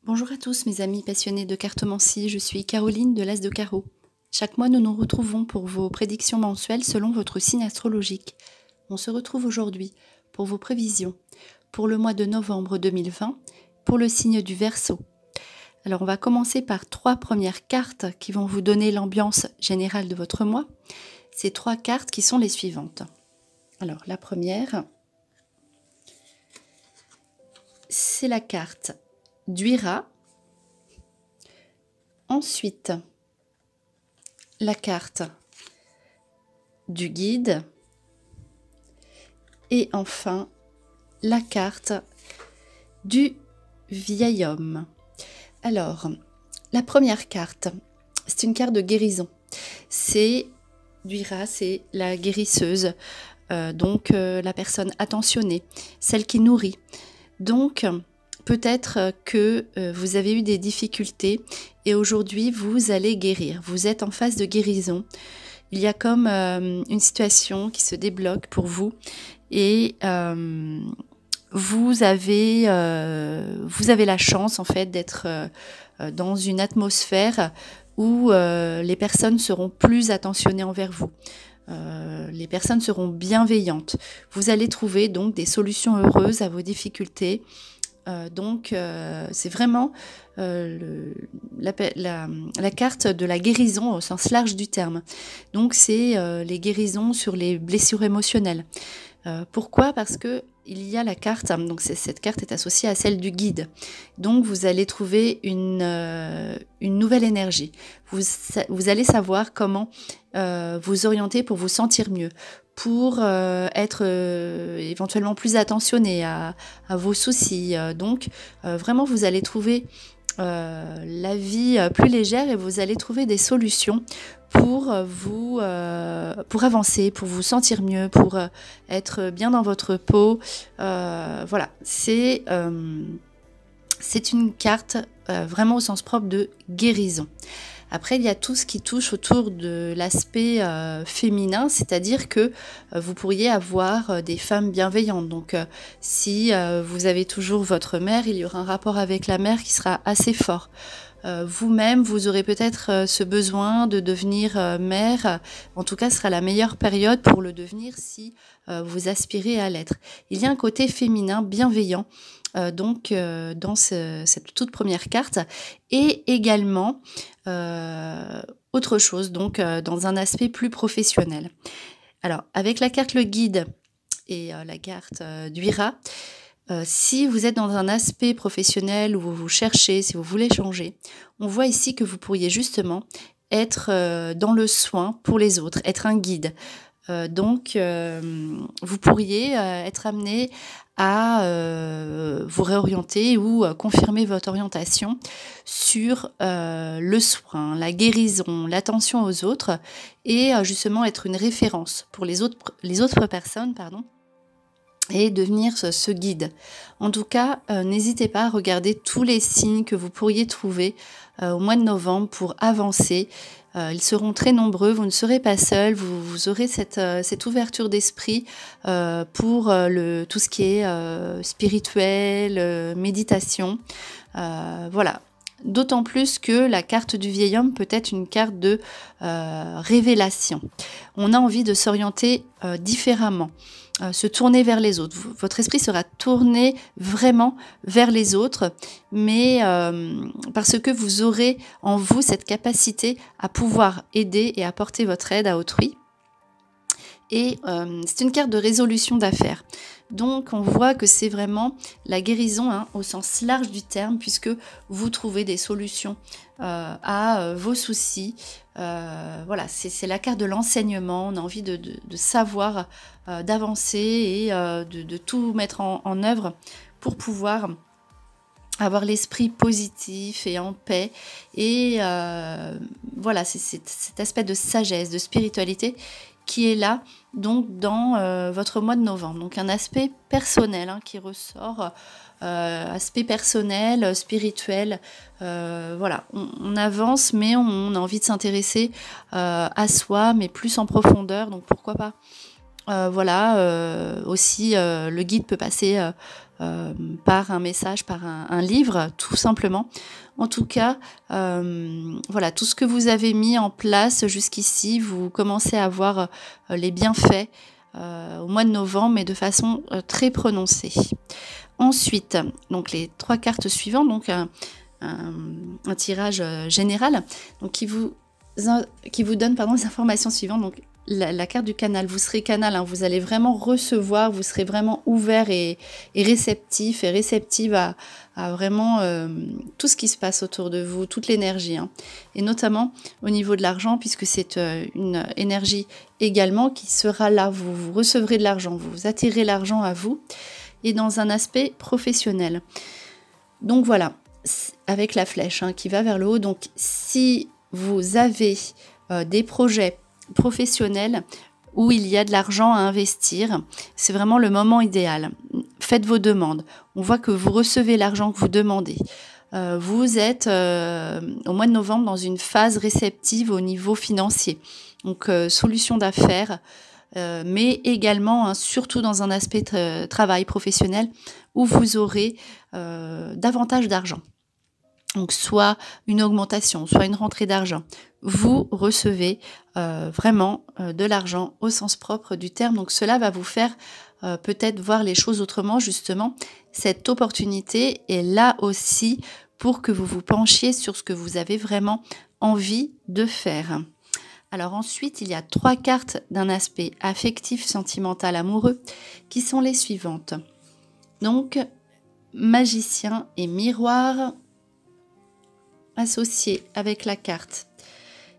Bonjour à tous mes amis passionnés de cartomancie, je suis Caroline de l'As de Carreau. Chaque mois nous nous retrouvons pour vos prédictions mensuelles selon votre signe astrologique. On se retrouve aujourd'hui pour vos prévisions pour le mois de novembre 2020 pour le signe du Verseau. Alors on va commencer par 3 premières cartes qui vont vous donner l'ambiance générale de votre mois. Ces 3 cartes qui sont les suivantes. Alors la première, c'est la carte d'Uira. Ensuite, la carte du guide. Et enfin, la carte du vieil homme. Alors, la première carte, c'est une carte de guérison. C'est d'Uira, c'est la guérisseuse, donc la personne attentionnée, celle qui nourrit. Donc, peut-être que vous avez eu des difficultés et aujourd'hui, vous allez guérir. Vous êtes en phase de guérison. Il y a comme une situation qui se débloque pour vous et vous avez la chance en fait d'être dans une atmosphère où les personnes seront plus attentionnées envers vous. Les personnes seront bienveillantes. Vous allez trouver donc des solutions heureuses à vos difficultés. Donc c'est vraiment la carte de la guérison au sens large du terme. Donc c'est les guérisons sur les blessures émotionnelles. Pourquoi ? Parce que il y a la carte, donc cette carte est associée à celle du guide. Donc vous allez trouver une nouvelle énergie. Vous allez savoir comment vous orienter pour vous sentir mieux, pour être éventuellement plus attentionné à vos soucis. Donc vraiment vous allez trouver la vie plus légère et vous allez trouver des solutions pour pour avancer, pour vous sentir mieux, pour être bien dans votre peau. Voilà, c'est une carte vraiment au sens propre de guérison. Après, il y a tout ce qui touche autour de l'aspect féminin, c'est-à-dire que vous pourriez avoir des femmes bienveillantes. Donc, si vous avez toujours votre mère, il y aura un rapport avec la mère qui sera assez fort. Vous-même, vous aurez peut-être ce besoin de devenir mère. En tout cas, ce sera la meilleure période pour le devenir si vous aspirez à l'être. Il y a un côté féminin bienveillant dans cette toute première carte et également autre chose, donc dans un aspect plus professionnel. Alors, avec la carte le guide et la carte d'Uira, si vous êtes dans un aspect professionnel où vous cherchez, si vous voulez changer, on voit ici que vous pourriez justement être dans le soin pour les autres, être un guide. Donc, vous pourriez être amené à vous réorienter ou confirmer votre orientation sur le soin, la guérison, l'attention aux autres et justement être une référence pour les autres personnes, et devenir ce guide. En tout cas, n'hésitez pas à regarder tous les signes que vous pourriez trouver au mois de novembre pour avancer. Ils seront très nombreux, vous ne serez pas seul, vous aurez cette ouverture d'esprit pour tout ce qui est spirituel, méditation. Voilà. D'autant plus que la carte du vieil homme peut être une carte de révélation. On a envie de s'orienter différemment. Se tourner vers les autres. Votre esprit sera tourné vraiment vers les autres, mais parce que vous aurez en vous cette capacité à pouvoir aider et apporter votre aide à autrui. Et c'est une carte de résolution d'affaires. Donc on voit que c'est vraiment la guérison au sens large du terme, puisque vous trouvez des solutions à vos soucis. Voilà, c'est la carte de l'enseignement. On a envie de savoir, d'avancer et de tout mettre en œuvre pour pouvoir avoir l'esprit positif et en paix. Et voilà, c'est cet aspect de sagesse, de spiritualité qui est là donc dans votre mois de novembre. Donc un aspect personnel qui ressort, aspect personnel, spirituel. Voilà, on avance, mais on a envie de s'intéresser à soi, mais plus en profondeur. Donc pourquoi pas. Aussi, le guide peut passer par un message, par un livre, tout simplement. En tout cas, voilà, tout ce que vous avez mis en place jusqu'ici, vous commencez à voir les bienfaits au mois de novembre, mais de façon très prononcée. Ensuite, donc les 3 cartes suivantes, donc un tirage général, donc qui vous donne les informations suivantes. Donc la carte du canal, vous serez canal, hein, vous allez vraiment recevoir, vous serez vraiment ouvert et réceptif et réceptive à vraiment tout ce qui se passe autour de vous, toute l'énergie, hein. Et notamment au niveau de l'argent, puisque c'est une énergie également qui sera là, vous recevrez de l'argent, vous attirez l'argent à vous, et dans un aspect professionnel. Donc voilà, avec la flèche, hein, qui va vers le haut. Donc si vous avez des projets professionnels où il y a de l'argent à investir, c'est vraiment le moment idéal. Faites vos demandes. On voit que vous recevez l'argent que vous demandez. Vous êtes au mois de novembre dans une phase réceptive au niveau financier. Donc solution d'affaires, mais également, hein, surtout dans un aspect travail professionnel où vous aurez davantage d'argent. Donc soit une augmentation, soit une rentrée d'argent. Vous recevez vraiment de l'argent au sens propre du terme. Donc cela va vous faire peut-être voir les choses autrement, justement. Cette opportunité est là aussi pour que vous vous penchiez sur ce que vous avez vraiment envie de faire. Alors ensuite, il y a 3 cartes d'un aspect affectif, sentimental, amoureux, qui sont les suivantes. Donc, magicien et miroir, associé avec la carte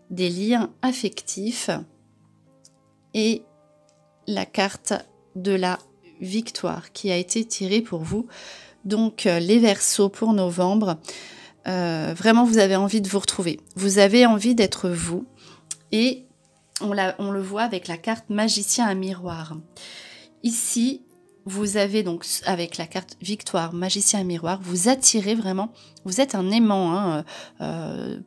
des liens affectifs et la carte de la victoire qui a été tirée pour vous. Donc les Verseaux pour novembre, vraiment vous avez envie de vous retrouver. Vous avez envie d'être vous et on le voit avec la carte magicien à miroir. Ici, vous avez donc, avec la carte victoire, magicien et miroir, vous attirez vraiment, vous êtes un aimant, hein,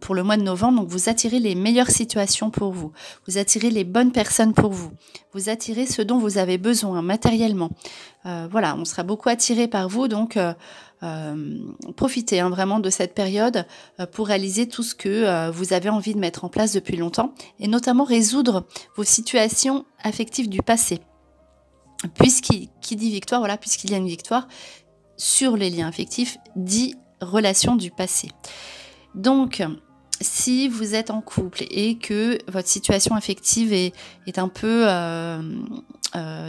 pour le mois de novembre, donc vous attirez les meilleures situations pour vous, vous attirez les bonnes personnes pour vous, vous attirez ce dont vous avez besoin matériellement. Voilà, on sera beaucoup attiré par vous, donc profitez, hein, vraiment de cette période pour réaliser tout ce que vous avez envie de mettre en place depuis longtemps, et notamment résoudre vos situations affectives du passé. Puisqu'il dit victoire, voilà, puisqu'il y a une victoire sur les liens affectifs, dit relation du passé. Donc, si vous êtes en couple et que votre situation affective est un peu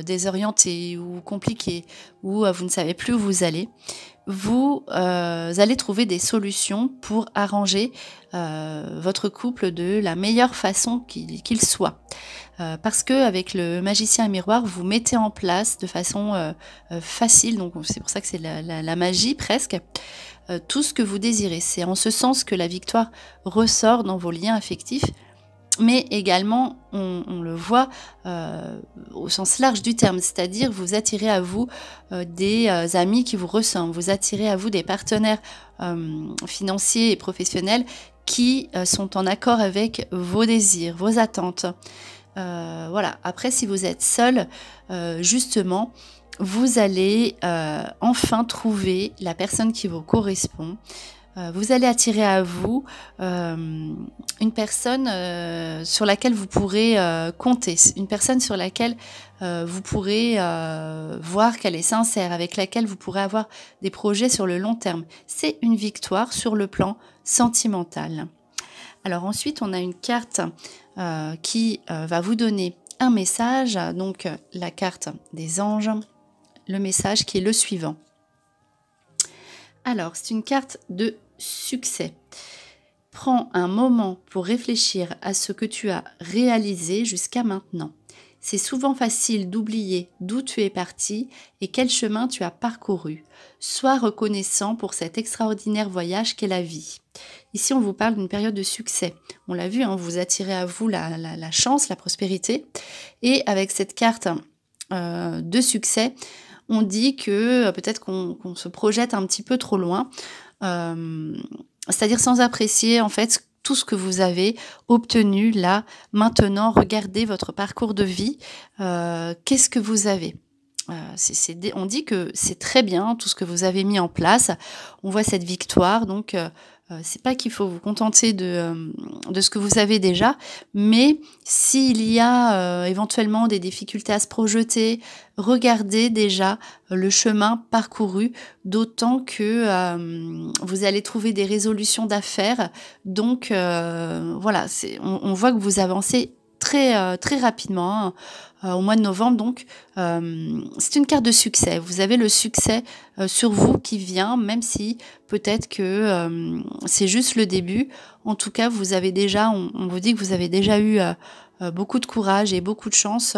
désorientée ou compliquée, ou vous ne savez plus où vous allez trouver des solutions pour arranger votre couple de la meilleure façon qu'il soit. Parce que avec le magicien à miroir, vous mettez en place de façon facile, donc c'est pour ça que c'est la magie presque, tout ce que vous désirez. C'est en ce sens que la victoire ressort dans vos liens affectifs, mais également on le voit au sens large du terme, c'est-à-dire vous attirez à vous des amis qui vous ressemblent, vous attirez à vous des partenaires financiers et professionnels qui sont en accord avec vos désirs, vos attentes. Voilà. Après, si vous êtes seul, justement, vous allez enfin trouver la personne qui vous correspond. Vous allez attirer à vous une personne sur laquelle vous pourrez compter, une personne sur laquelle vous pourrez voir qu'elle est sincère, avec laquelle vous pourrez avoir des projets sur le long terme. C'est une victoire sur le plan sentimental. Alors ensuite, on a une carte qui va vous donner un message, donc la carte des anges, le message qui est le suivant. Alors, c'est une carte de succès. Prends un moment pour réfléchir à ce que tu as réalisé jusqu'à maintenant. C'est souvent facile d'oublier d'où tu es parti et quel chemin tu as parcouru. Sois reconnaissant pour cet extraordinaire voyage qu'est la vie. Ici, on vous parle d'une période de succès. On l'a vu, hein, vous attirez à vous la chance, la prospérité. Et avec cette carte de succès, on dit que peut-être qu'on se projette un petit peu trop loin, c'est-à-dire sans apprécier en fait tout ce que vous avez obtenu là, maintenant. Regardez votre parcours de vie, qu'est-ce que vous avez ? On dit que c'est très bien tout ce que vous avez mis en place. On voit cette victoire, donc c'est pas qu'il faut vous contenter de ce que vous avez déjà, mais s'il y a éventuellement des difficultés à se projeter, regardez déjà le chemin parcouru, d'autant que vous allez trouver des résolutions d'affaires. Donc voilà, on voit que vous avancez très rapidement, hein, au mois de novembre. Donc c'est une carte de succès. Vous avez le succès sur vous qui vient, même si peut-être que c'est juste le début. En tout cas, vous avez déjà, on vous dit que vous avez déjà eu beaucoup de courage et beaucoup de chance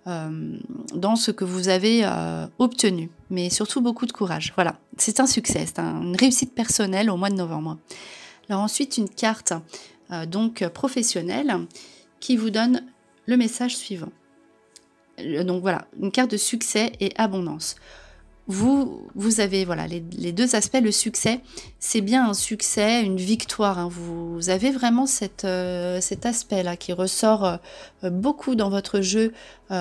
dans ce que vous avez obtenu, mais surtout beaucoup de courage. Voilà, c'est un succès, c'est une réussite personnelle au mois de novembre. Alors ensuite, une carte donc professionnelle qui vous donne le message suivant. Donc voilà, une carte de succès et abondance. Vous avez voilà les deux aspects. Le succès, c'est bien un succès, une victoire, hein. Vous avez vraiment cet aspect-là qui ressort beaucoup dans votre jeu au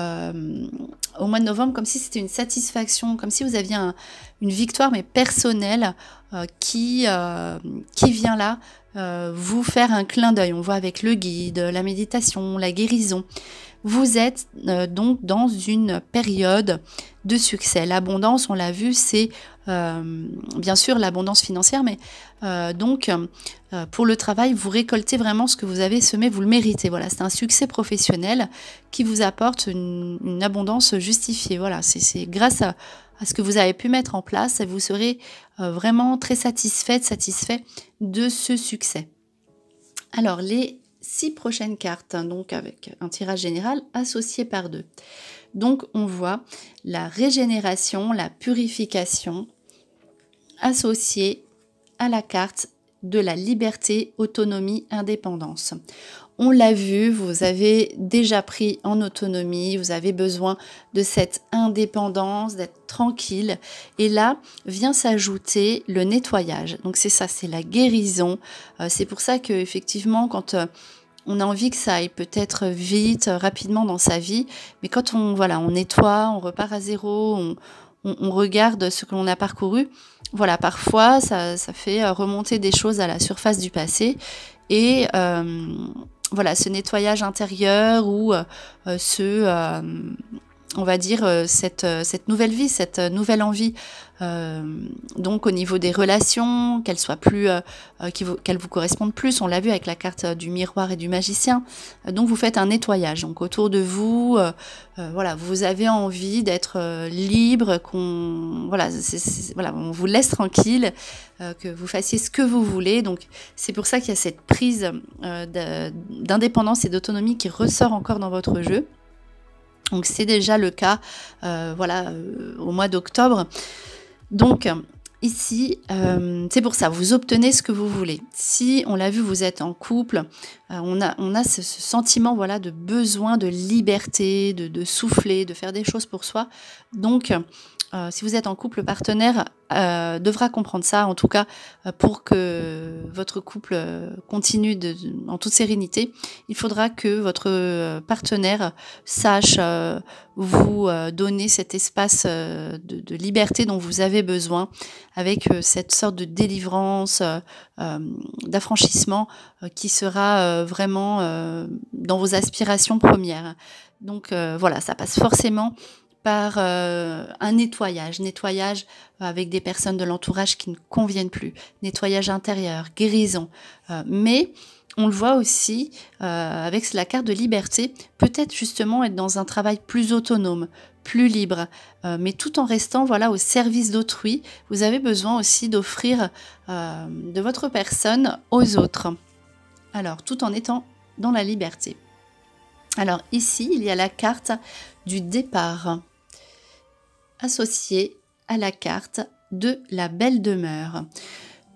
mois de novembre, comme si c'était une satisfaction, comme si vous aviez une victoire, mais personnelle, qui vient là vous faire un clin d'œil. On voit avec le guide, la méditation, la guérison. Vous êtes donc dans une période de succès. L'abondance, on l'a vu, c'est bien sûr l'abondance financière, mais donc pour le travail, vous récoltez vraiment ce que vous avez semé, vous le méritez. Voilà, c'est un succès professionnel qui vous apporte une abondance justifiée. Voilà, c'est grâce à ce que vous avez pu mettre en place et vous serez vraiment très satisfait de ce succès. Alors, les 6 prochaines cartes, hein, donc avec un tirage général associé par 2. Donc, on voit la régénération, la purification associée à la carte de la liberté, autonomie, indépendance. On l'a vu, vous avez déjà pris en autonomie, vous avez besoin de cette indépendance, d'être tranquille. Et là, vient s'ajouter le nettoyage. Donc c'est ça, c'est la guérison. C'est pour ça qu'effectivement, quand on a envie que ça aille peut-être vite, rapidement dans sa vie, mais quand on nettoie, on repart à zéro, on regarde ce que l'on a parcouru, voilà, parfois ça fait remonter des choses à la surface du passé. Et voilà, ce nettoyage intérieur ou on va dire cette nouvelle vie, cette nouvelle envie, donc au niveau des relations, qu'elles soient plus, qu'elles vous correspondent plus. On l'a vu avec la carte du miroir et du magicien. Donc vous faites un nettoyage. Donc autour de vous, voilà, vous avez envie d'être libre, on vous laisse tranquille, que vous fassiez ce que vous voulez. Donc c'est pour ça qu'il y a cette prise d'indépendance et d'autonomie qui ressort encore dans votre jeu. Donc c'est déjà le cas au mois d'octobre. Donc ici, c'est pour ça, vous obtenez ce que vous voulez. Si, on l'a vu, vous êtes en couple, on a ce sentiment de besoin de liberté, de souffler, de faire des choses pour soi. Donc si vous êtes en couple, le partenaire devra comprendre ça, en tout cas pour que votre couple continue en toute sérénité. Il faudra que votre partenaire sache vous donner cet espace de liberté dont vous avez besoin, avec cette sorte de délivrance, d'affranchissement qui sera vraiment dans vos aspirations premières. Donc voilà, ça passe forcément par un nettoyage avec des personnes de l'entourage qui ne conviennent plus, nettoyage intérieur, guérison, mais on le voit aussi avec la carte de liberté, peut-être justement être dans un travail plus autonome, plus libre, mais tout en restant au service d'autrui. Vous avez besoin aussi d'offrir de votre personne aux autres, alors tout en étant dans la liberté. Alors ici, il y a la carte du départ, associée à la carte de la belle demeure.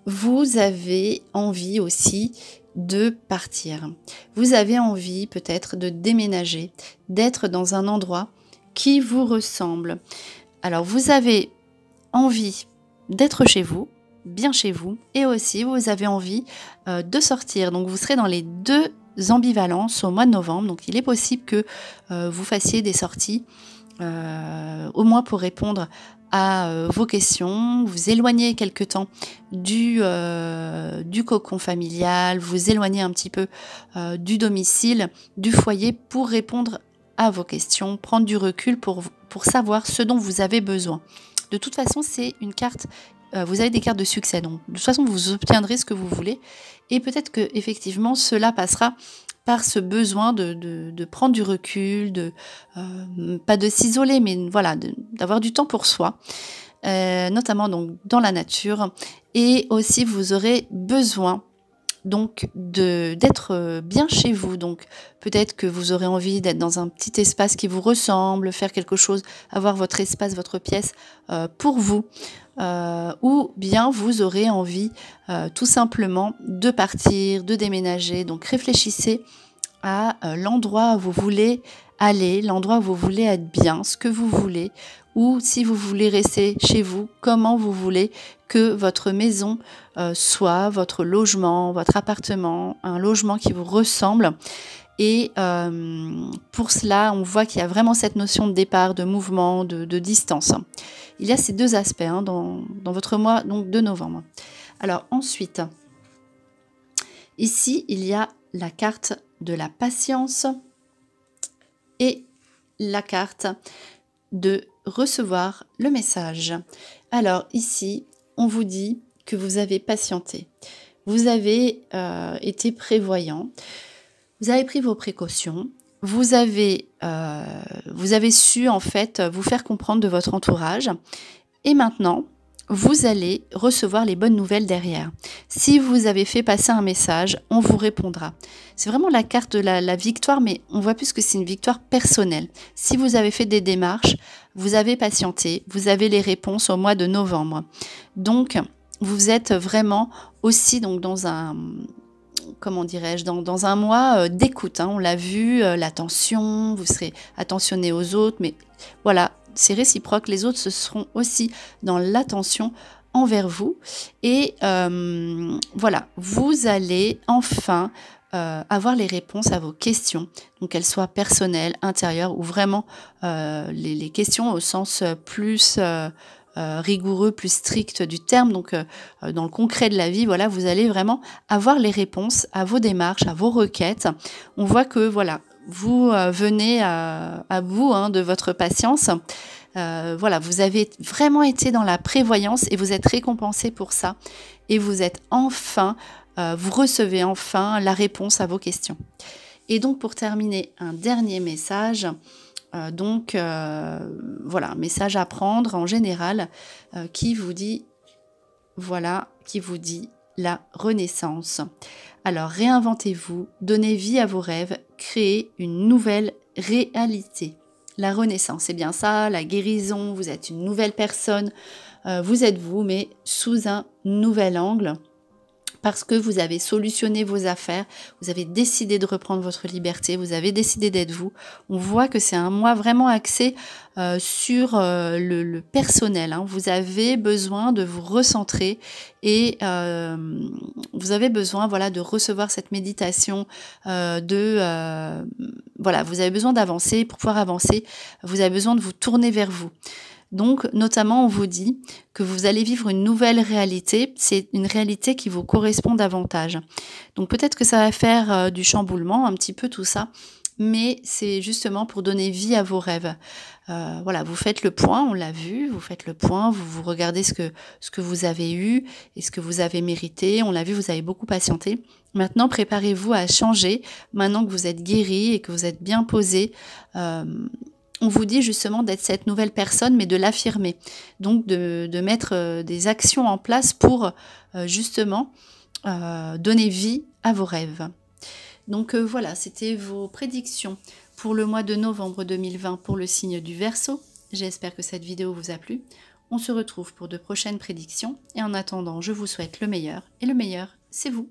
Vous avez envie aussi de partir. Vous avez envie peut-être de déménager, d'être dans un endroit qui vous ressemble. Alors vous avez envie d'être chez vous, bien chez vous, et aussi vous avez envie de sortir. Donc vous serez dans les deux ambivalences au mois de novembre. Donc il est possible que vous fassiez des sorties au moins pour répondre à vos questions, vous éloigner quelque temps du cocon familial, vous éloigner un petit peu du domicile, du foyer pour répondre à vos questions, prendre du recul pour savoir ce dont vous avez besoin. De toute façon, c'est une carte, vous avez des cartes de succès, donc de toute façon, vous obtiendrez ce que vous voulez et peut-être que effectivement cela passera par ce besoin de prendre du recul, pas de s'isoler, mais voilà, d'avoir du temps pour soi, notamment donc dans la nature. Et aussi, vous aurez besoin donc d'être bien chez vous. Donc peut-être que vous aurez envie d'être dans un petit espace qui vous ressemble, faire quelque chose, avoir votre espace, votre pièce pour vous. Ou bien vous aurez envie tout simplement de partir, de déménager. Donc réfléchissez à l'endroit où vous voulez aller, l'endroit où vous voulez être bien, ce que vous voulez, ou si vous voulez rester chez vous, comment vous voulez que votre maison soit, votre logement, votre appartement, un logement qui vous ressemble. Et pour cela, on voit qu'il y a vraiment cette notion de départ, de mouvement, de distance. Il y a ces deux aspects dans votre mois donc, de novembre. Alors ensuite, ici, il y a la carte de la patience et la carte de recevoir le message. Alors ici, on vous dit que vous avez patienté. Vous avez été prévoyant. Vous avez pris vos précautions, vous avez su en fait vous faire comprendre de votre entourage et maintenant vous allez recevoir les bonnes nouvelles derrière. Si vous avez fait passer un message, on vous répondra. C'est vraiment la carte de la victoire, mais on voit plus que c'est une victoire personnelle. Si vous avez fait des démarches, vous avez patienté, vous avez les réponses au mois de novembre. Donc vous êtes vraiment aussi donc dans un... comment dirais-je, dans un mois d'écoute. On l'a vu, l'attention, vous serez attentionné aux autres, mais voilà, c'est réciproque. Les autres, ce seront aussi dans l'attention envers vous. Et voilà, vous allez enfin avoir les réponses à vos questions, donc qu'elles soient personnelles, intérieures, ou vraiment les questions au sens plus... rigoureux, plus strict du terme, donc dans le concret de la vie, voilà, vous allez vraiment avoir les réponses à vos démarches, à vos requêtes. On voit que voilà, vous venez à bout de votre patience. Voilà, vous avez vraiment été dans la prévoyance et vous êtes récompensé pour ça. Et vous êtes enfin, vous recevez enfin la réponse à vos questions. Et donc pour terminer, un dernier message. Voilà, un message à prendre en général qui vous dit, voilà, qui vous dit la renaissance. Alors réinventez-vous, donnez vie à vos rêves, créez une nouvelle réalité. La renaissance, c'est bien ça, la guérison, vous êtes une nouvelle personne, vous êtes vous, mais sous un nouvel angle. Parce que vous avez solutionné vos affaires, vous avez décidé de reprendre votre liberté, vous avez décidé d'être vous. On voit que c'est un mois vraiment axé sur le personnel. Vous avez besoin de vous recentrer et vous avez besoin de recevoir cette méditation, voilà, vous avez besoin d'avancer. Pour pouvoir avancer, vous avez besoin de vous tourner vers vous. Donc, notamment, on vous dit que vous allez vivre une nouvelle réalité. C'est une réalité qui vous correspond davantage. Donc, peut-être que ça va faire du chamboulement, un petit peu tout ça. Mais c'est justement pour donner vie à vos rêves. Voilà, vous faites le point, on l'a vu, vous faites le point, vous regardez ce que vous avez eu et ce que vous avez mérité. On l'a vu, vous avez beaucoup patienté. Maintenant, préparez-vous à changer. Maintenant que vous êtes guéri et que vous êtes bien posé, on vous dit justement d'être cette nouvelle personne, mais de l'affirmer. Donc de mettre des actions en place pour justement donner vie à vos rêves. Donc voilà, c'était vos prédictions pour le mois de novembre 2020 pour le signe du Verseau. J'espère que cette vidéo vous a plu. On se retrouve pour de prochaines prédictions. Et en attendant, je vous souhaite le meilleur. Et le meilleur, c'est vous.